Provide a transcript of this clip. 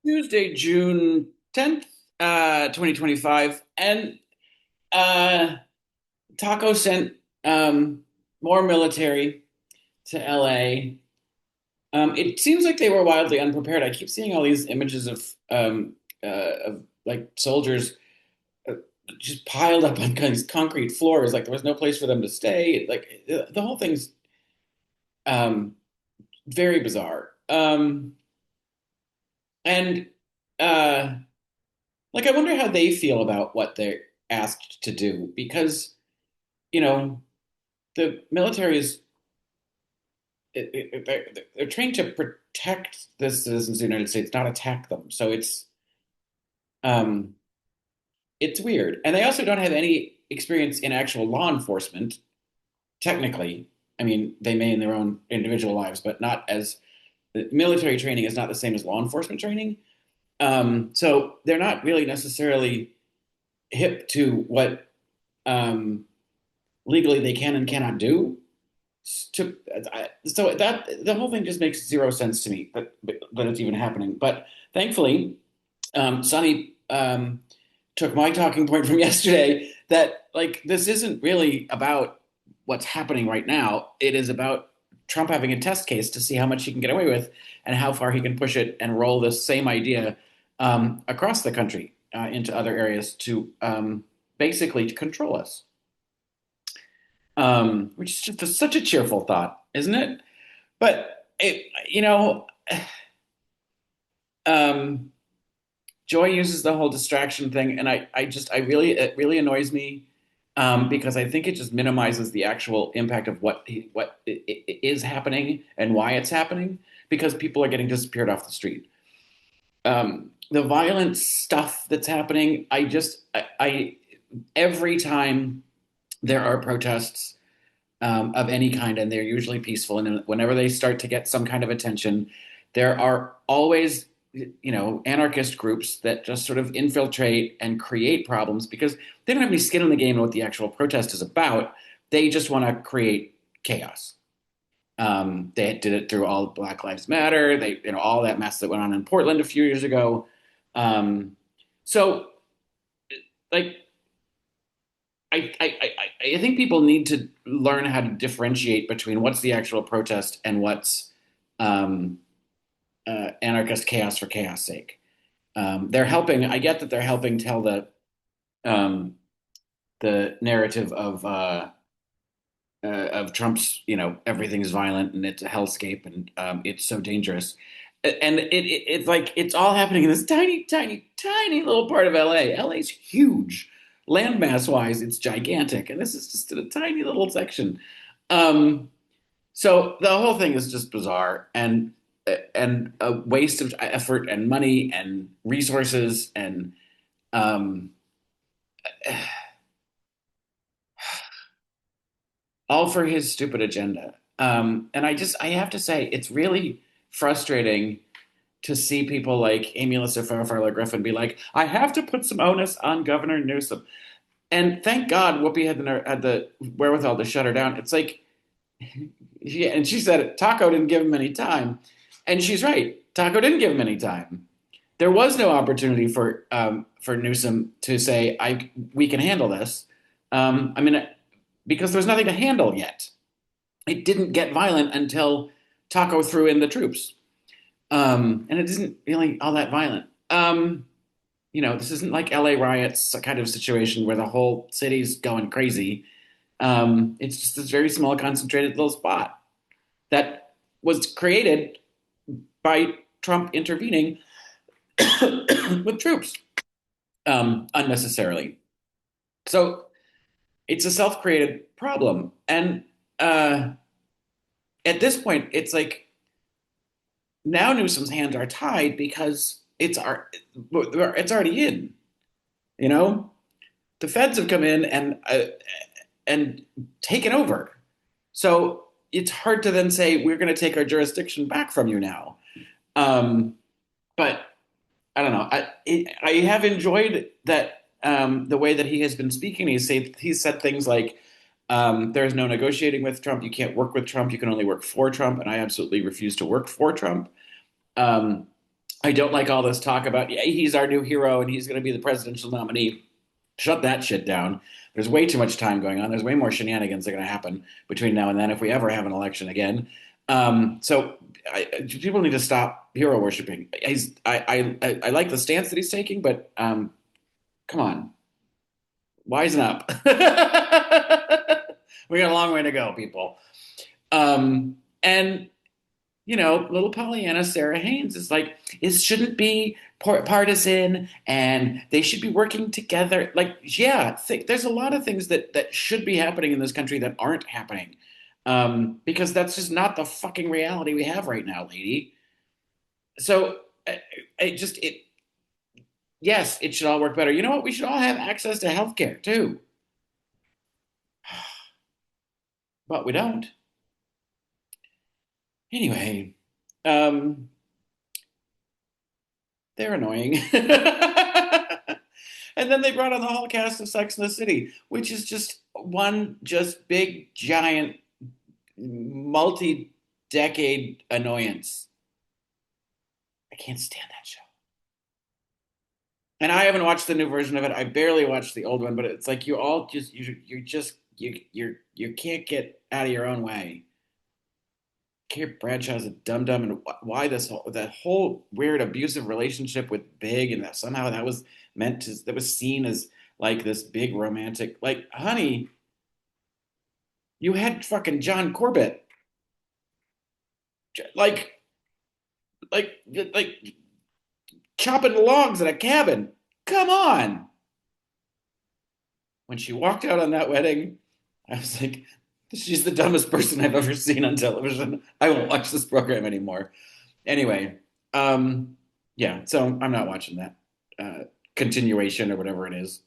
Tuesday, June 10th, 2025. And uh, Taco sent more military to LA. It seems like they were wildly unprepared. I keep seeing all these images of like soldiers uh, just piled up on these concrete floors. Like there was no place for them to stay. Like the whole thing's um, very bizarre. And uh, Like, I wonder how they feel about what they're asked to do because, you know, the military is they're trained to protect the citizens of the United States, not attack them. So um, it's weird, and they also don't have any experience in actual law enforcement. Technically, I mean, they may in their own individual lives, but not as military training is not the same as law enforcement training. So they're not really necessarily hip to what um, legally they can and cannot do. To so that the whole thing just makes zero sense to me that it's even happening. But thankfully, Sonny took my talking point from yesterday that like this isn't really about what's happening right now. It is about Trump having a test case to see how much he can get away with and how far he can push it and roll this same idea across the country into other areas to basically to control us. Which is just such a cheerful thought, isn't it? But um, Joy uses the whole distraction thing, and I really, it really annoys me because I think it just minimizes the actual impact of what is happening and why it's happening because people are getting disappeared off the street. The violent stuff that's happening, I every time there are protests of any kind, and they're usually peaceful. And whenever they start to get some kind of attention, there are always, anarchist groups that just sort of infiltrate and create problems because they don't have any skin in the game of what the actual protest is about. They just want to create chaos. They did it through all Black Lives Matter. All that mess that went on in Portland a few years ago. Um, so, like, I think people need to learn how to differentiate between what's the actual protest and what's um, anarchist chaos for chaos sake. They're helping. I get that they're helping tell um, the narrative of Trump's. Everything's violent and it's a hellscape and it's so dangerous. And it's like it's all happening in this tiny, tiny, tiny little part of LA. LA's huge, landmass wise, it's gigantic, and this is just in a tiny little section. Um, so the whole thing is just bizarre and a waste of effort and money and resources and um, all for his stupid agenda. And I have to say, it's really frustrating to see people like Amy Alyssa Farrah Griffin be like, I have to put some onus on Governor Newsom. And thank God Whoopi had the wherewithal to shut her down. It's like, and she said Taco didn't give him any time. And she's right. Taco didn't give him any time. There was no opportunity for Newsom to say, we can handle this. I mean, because there's nothing to handle yet. It didn't get violent until Taco threw in the troops. And it isn't really all that violent. This isn't like LA riots kind of situation where the whole city's going crazy. It's just this very small, concentrated little spot that was created by Trump intervening with troops unnecessarily. So it's a self-created problem, and uh, at this point, it's like now Newsom's hands are tied because it's already in. You know, the feds have come in and taken over. So it's hard to then say we're going to take our jurisdiction back from you now. Um, but I don't know. I have enjoyed that the way that he has been speaking. He's said things like, "There is no negotiating with Trump. You can't work with Trump. You can only work for Trump." And I absolutely refuse to work for Trump. Um, I don't like all this talk about, yeah, he's our new hero and he's going to be the presidential nominee. Shut that shit down. There's way too much time going on. There's way more shenanigans that are going to happen between now and then if we ever have an election again. People need to stop hero worshiping. I like the stance that he's taking, but come on, wisen up. We got a long way to go, people. And little Pollyanna Sarah Haynes is like, it shouldn't be partisan, and they should be working together. Like, yeah, there's a lot of things that should be happening in this country that aren't happening, because that's just not the fucking reality we have right now, lady. So, it yes, it should all work better. You know what? We should all have access to healthcare too, but we don't. Anyway, um, they're annoying. And then they brought on the whole cast of Sex and the City, which is just one just big giant multi-decade annoyance. I can't stand that show. And I haven't watched the new version of it. I barely watched the old one, but it's like you all just you're just you can't get out of your own way. Kate Bradshaw's a dum dum, and why this whole that whole weird abusive relationship with Big, and that somehow that was seen as like this big romantic, like, honey, you had fucking John Corbett, like like chopping logs at a cabin. Come on. When she walked out on that wedding, I was like, she's the dumbest person I've ever seen on television. I won't watch this program anymore. Anyway, yeah, so I'm not watching that continuation or whatever it is.